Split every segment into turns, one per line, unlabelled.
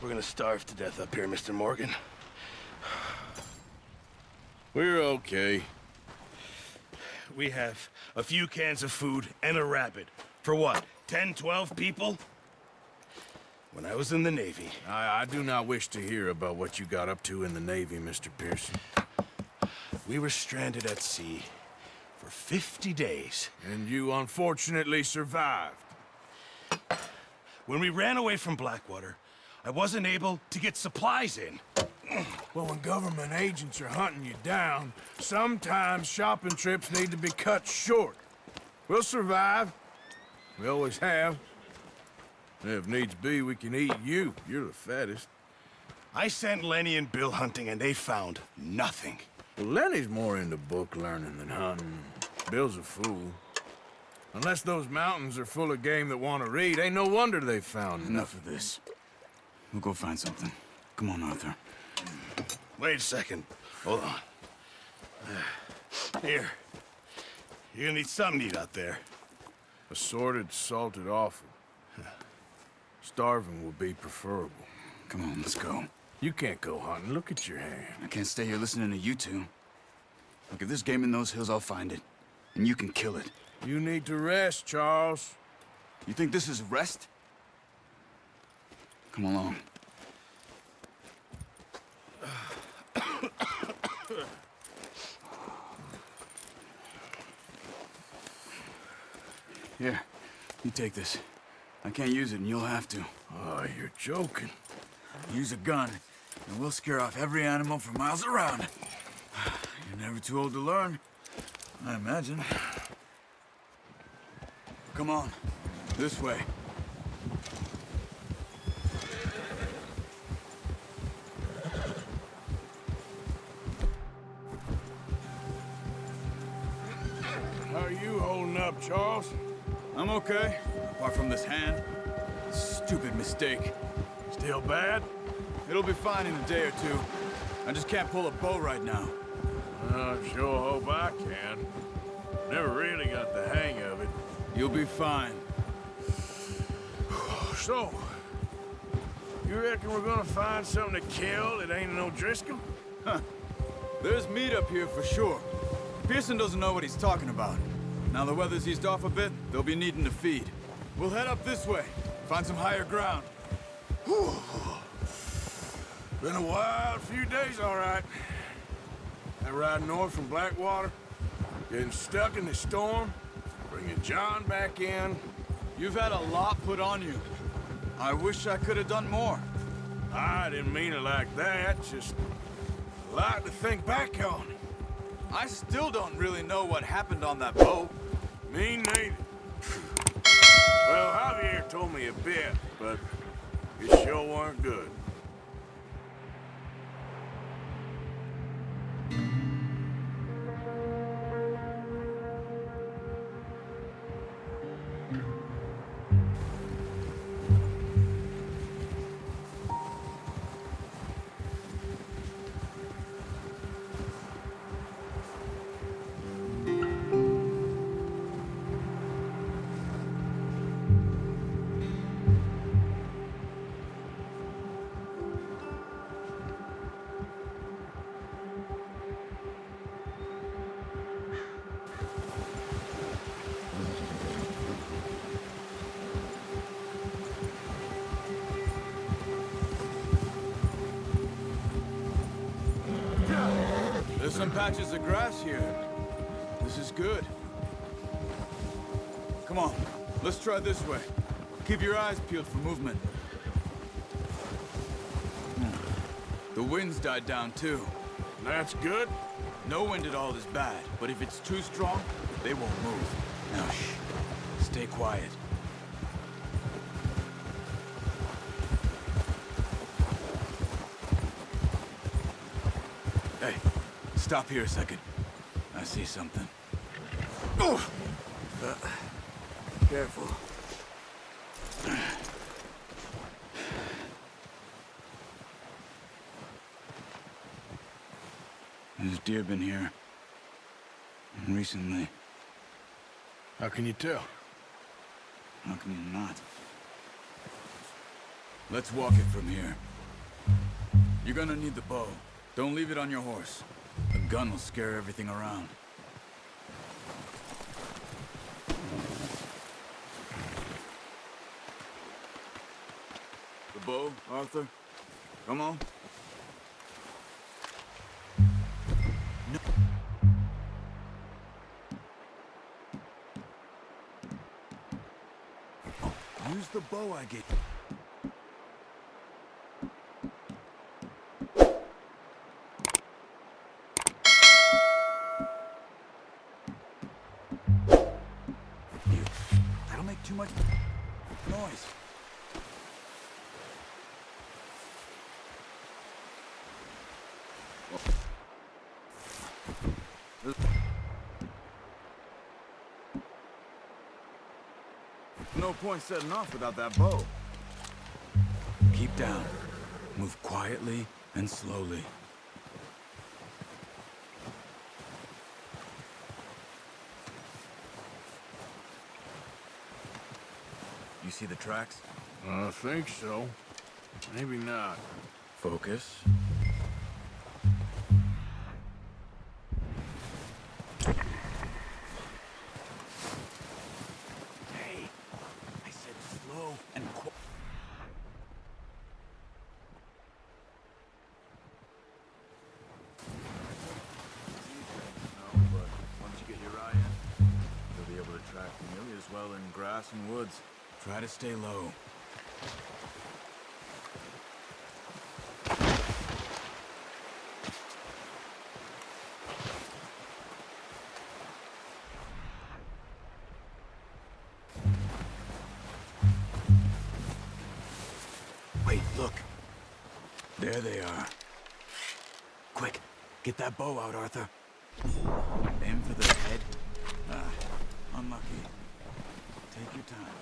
We're gonna starve to death up here, Mr. Morgan.
We're okay.
We have a few cans of food and a rabbit. For what, 10, 12 people? When I was in the Navy...
I do not wish to hear about what you got up to in the Navy, Mr. Pearson.
We were stranded at sea for 50 days.
And you unfortunately survived.
When we ran away from Blackwater, I wasn't able to get supplies in.
Well, when government agents are hunting you down, sometimes shopping trips need to be cut short. We'll survive. We always have. And if needs be, we can eat you. You're the fattest.
I sent Lenny and Bill hunting, and they found nothing.
Well, Lenny's more into book learning than hunting. Bill's a fool. Unless those mountains are full of game that want to read, ain't no wonder they found
Enough of this. We'll go find something. Come on, Arthur.
Wait a second. Hold on. Here. You're gonna need something to eat out there.
Assorted, salted offal. Starving will be preferable.
Come on, let's go.
You can't go hunting. Look at your hand.
I can't stay here listening to you two. Look, if there's game in those hills, I'll find it. And you can kill it.
You need to rest, Charles.
You think this is rest? Come along. Here, you take this. I can't use it, and you'll have to.
Oh, you're joking.
Use a gun, and we'll scare off every animal for miles around. You're never too old to learn, I imagine. Come on, this way.
How are you holding up, Charles?
I'm okay, apart from this hand. Stupid mistake.
Still bad?
It'll be fine in a day or two. I just can't pull a bow right now.
I sure hope I can. Never really got the hang of it.
You'll be fine.
So, you reckon we're gonna find something to kill that ain't no Driscoll?
Huh. There's meat up here for sure. Pearson doesn't know what he's talking about. Now the weather's eased off a bit, they'll be needing to feed. We'll head up this way, find some higher ground.
Whew. Been a wild few days, all right. That ride north from Blackwater, getting stuck in the storm, bringing John back in.
You've had a lot put on you. I wish I could have done more.
I didn't mean it like that, just a lot to think back on.
I still don't really know what happened on that boat.
Me neither. Well, Javier told me a bit, but it sure weren't good.
There's some patches of grass here. This is good. Come on, let's try this way. Keep your eyes peeled for movement. The wind's died down too.
That's good.
No wind at all is bad, but if it's too strong, they won't move. Now shh, stay quiet. Hey, stop here a second. I see something.
Oh.
Careful. There's deer been here. Recently.
How can you tell?
How can you not? Let's walk it from here. You're gonna need the bow. Don't leave it on your horse. A gun will scare everything around. The bow, Arthur? Come on. No. Use the bow I gave you. That'll make too much noise. No point setting off without that bow. Keep down. Move quietly and slowly. You see the tracks?
I think so. Maybe not.
Focus. Hey, I said slow and quick. No, but once you get your eye in, you'll be able to track nearly as well in grass and woods. Try to stay low. Wait, look. There they are. Quick, get that bow out, Arthur. Aim for the head. Ah, unlucky. Take your time.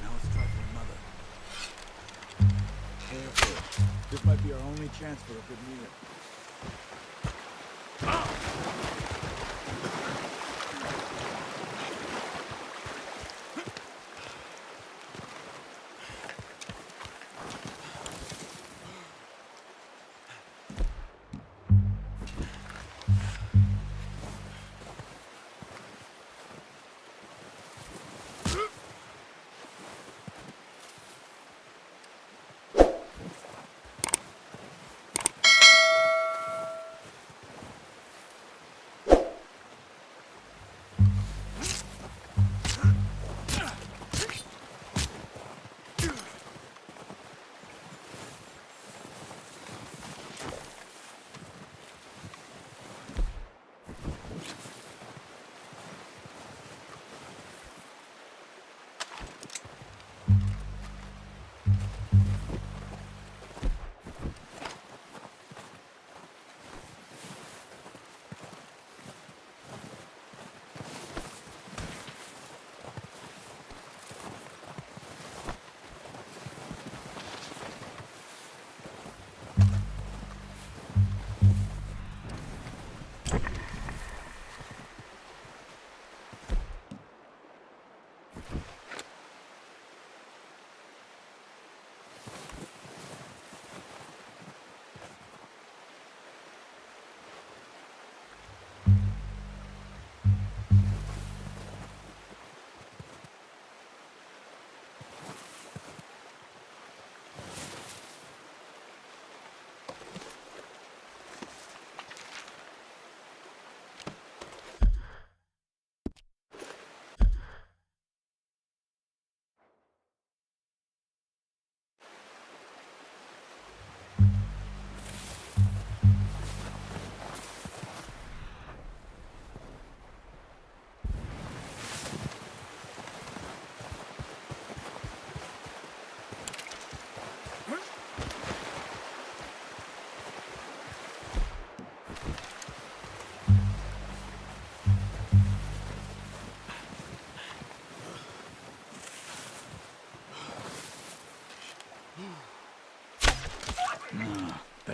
Now let's try for another. Careful. This might be our only chance for a good meal.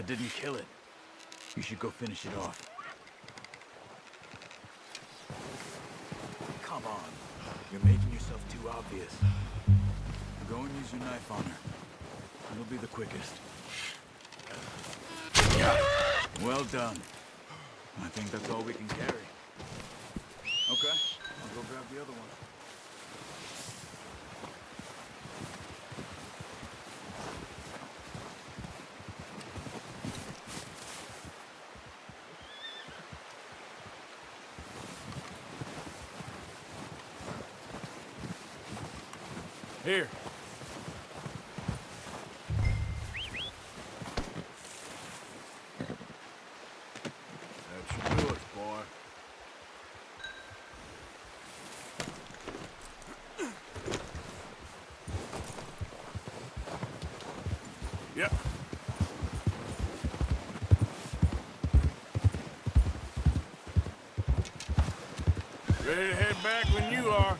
didn't kill it. You should go finish it off. Come on. You're making yourself too obvious. Go and use your knife on her. It'll be the quickest. Well done. I think that's all we can carry. Okay, I'll go grab the other one.
Here. That should do it, boy. Yep. Ready to head back when you are.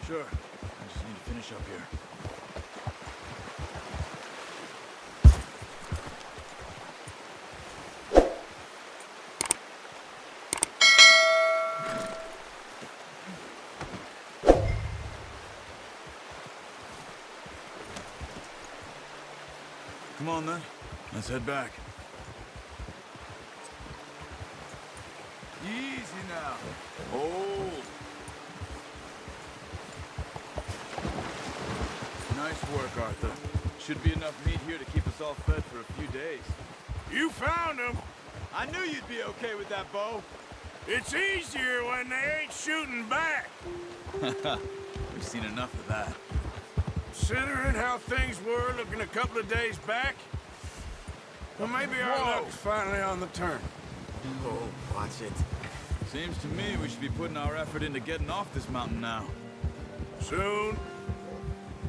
Sure. I just need to finish up here. Come on, then. Let's head back. Easy now. Hold. Nice work, Arthur. Should be enough meat here to keep us all fed for a few days.
You found him.
I knew you'd be okay with that, Bo.
It's easier when they ain't shooting back.
We've seen enough of that.
Considering how things were looking a couple of days back, well, maybe our luck is finally on the turn.
Oh, watch it. Seems to me we should be putting our effort into getting off this mountain now.
Soon.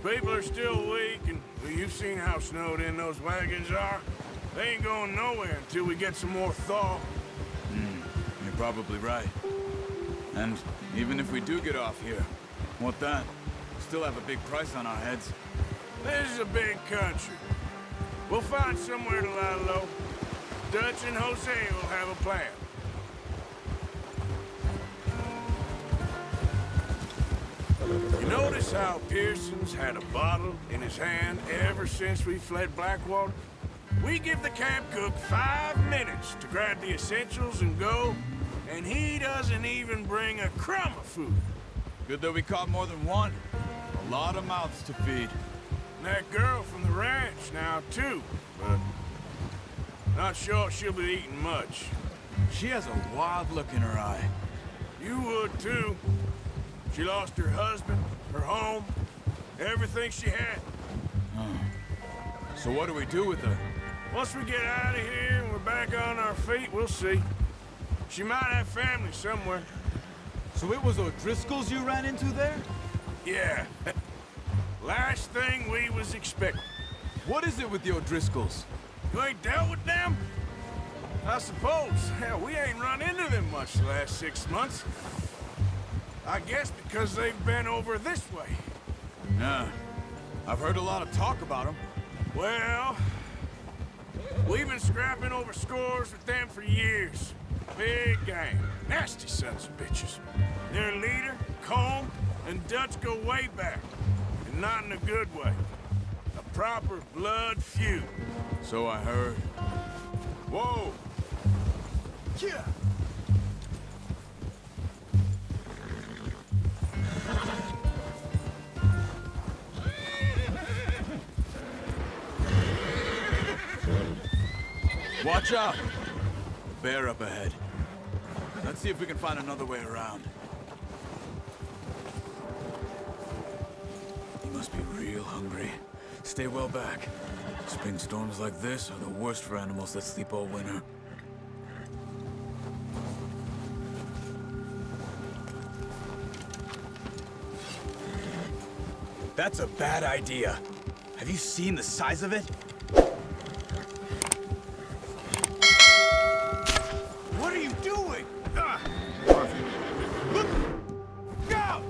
People are still weak, and well, you've seen how snowed in those wagons are. They ain't going nowhere until we get some more thaw.
You're probably right. And even if we do get off here, what then? We still have a big price on our heads.
This is a big country. We'll find somewhere to lie low. Dutch and Jose will have a plan. You notice how Pearson's had a bottle in his hand ever since we fled Blackwater? We give the camp cook 5 minutes to grab the essentials and go, and he doesn't even bring a crumb of food.
Good that we caught more than one. A lot of mouths to feed.
And that girl from the ranch now, too, but not sure she'll be eating much.
She has a wild look in her eye.
You would, too. She lost her husband, her home, everything she had.
So what do we do with her?
Once we get out of here and we're back on our feet, we'll see. She might have family somewhere.
So it was O'Driscoll's you ran into there?
Yeah. Last thing we was expecting.
What is it with the O'Driscolls?
You ain't dealt with them? I suppose. Hell, we ain't run into them much the last 6 months. I guess because they've been over this way.
Yeah. I've heard a lot of talk about them.
Well, we've been scrapping over scores with them for years. Big gang. Nasty sons of bitches. Their leader, Combe, and Dutch go way back. And not in a good way. A proper blood feud.
So I heard. Whoa!
Yeah.
Watch out! A bear up ahead. Let's see if we can find another way around. He must be real hungry. Stay well back. Spring storms like this are the worst for animals that sleep all winter. That's a bad idea. Have you seen the size of it? What are you doing? Look! Go!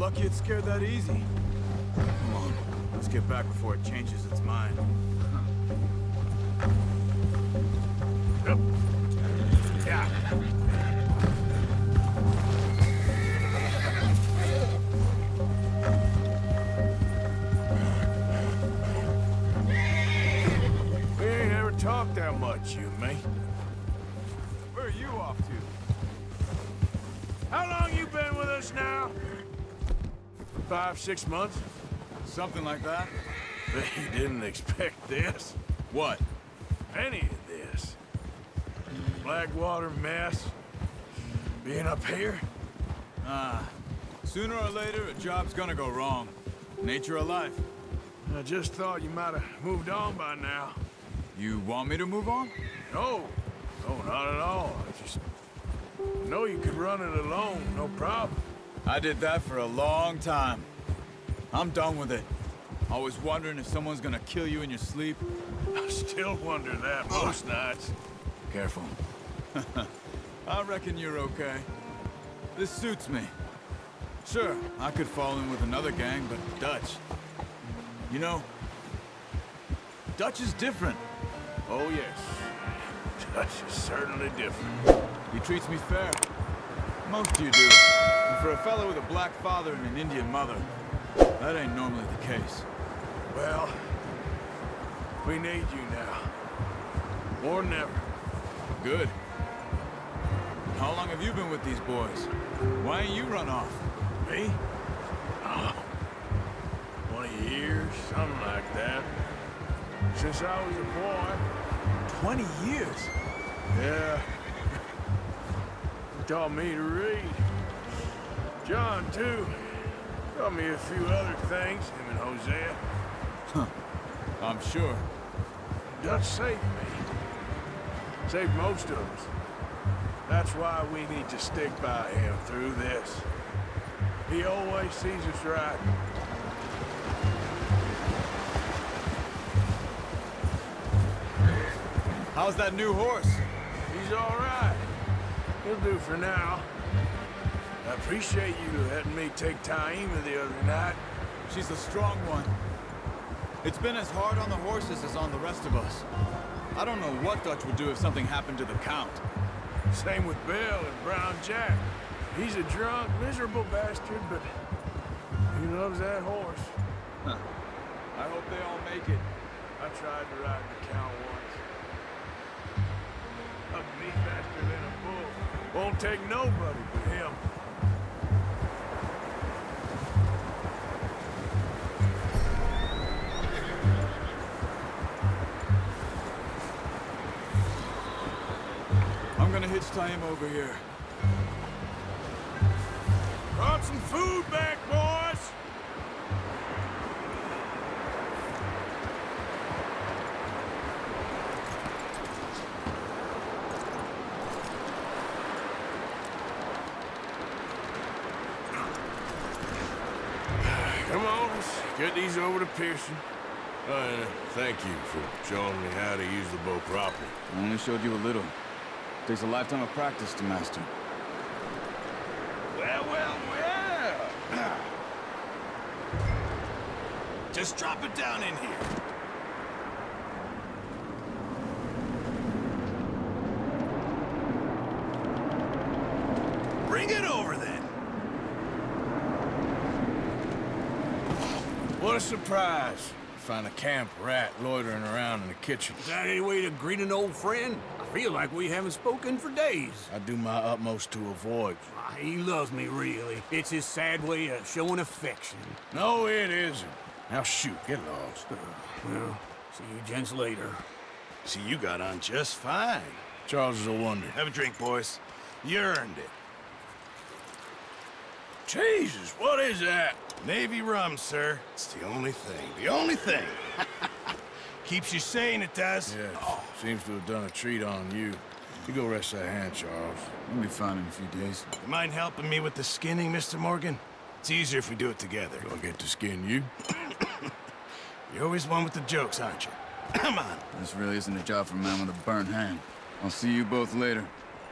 lucky it scared that easy. Come on, let's get back before it changes its mind.
Yep. Yeah. We ain't ever talked that much, you and me.
Where are you off to?
How long you been with us now? 5, 6 months?
Something like that?
They didn't expect this.
What?
Any of this. Blackwater mess. Being up here?
Sooner or later, a job's gonna go wrong. Nature of life.
I just thought you might have moved on by now.
You want me to move on?
No. No, not at all. I just know you could run it alone, no problem.
I did that for a long time. I'm done with it. Always wondering if someone's gonna kill you in your sleep.
I still wonder that most nights.
Careful. I reckon you're okay. This suits me. Sure, I could fall in with another gang, but Dutch. You know, Dutch is different.
Oh, yes. Dutch is certainly different.
He treats me fair. Most of you do. And for a fellow with a black father and an Indian mother, that ain't normally the case.
Well, we need you now. More than ever.
Good. How long have you been with these boys? Why ain't you run off?
Me? Oh, 20 years, something like that. Since I was a boy.
20 years?
Yeah. He taught me to read. John, too. Taught me a few other things, him and Hosea.
I'm sure.
Dutch saved me. Saved most of us. That's why we need to stick by him through this. He always sees us right.
How's that new horse?
He's all right. He'll do for now. I appreciate you letting me take Taima the other night.
She's a strong one. It's been as hard on the horses as on the rest of us. I don't know what Dutch would do if something happened to the Count.
Same with Bill and Brown Jack. He's a drunk, miserable bastard, but he loves that horse.
Huh. I hope they all make it.
I tried to ride the Count once. Hugged me faster than a bull. Won't take nobody but him.
I'm gonna hitch him over here.
Brought some food back, boys! Come on, let's get these over to Pearson. Thank you for showing me how to use the bow properly.
I only showed you a little. Takes a lifetime of practice to master.
Well. Just drop it down in here. Bring it over then.
What a surprise. Find a camp rat loitering around in the kitchen.
Is that any way to greet an old friend? I feel like we haven't spoken for days.
I do my utmost to avoid you.
He loves me, really. It's his sad way of showing affection.
No, it isn't. Now shoot, get lost.
Well, see you gents later.
See, you got on just fine.
Charles is a wonder.
Have a drink, boys. You earned it.
Jesus, what is that?
Navy rum, sir. It's the only thing. The only thing. Keeps you sane, it does.
Yeah, seems to have done a treat on you. You go rest that hand, Charles.
We'll be fine in a few days.
You mind helping me with the skinning, Mr. Morgan? It's easier if we do it together.
Do I get to skin you?
You're always one with the jokes, aren't you? Come on.
This really isn't a job for a man with a burnt hand. I'll see you both later.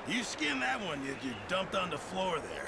You skin that one you dumped on the floor there.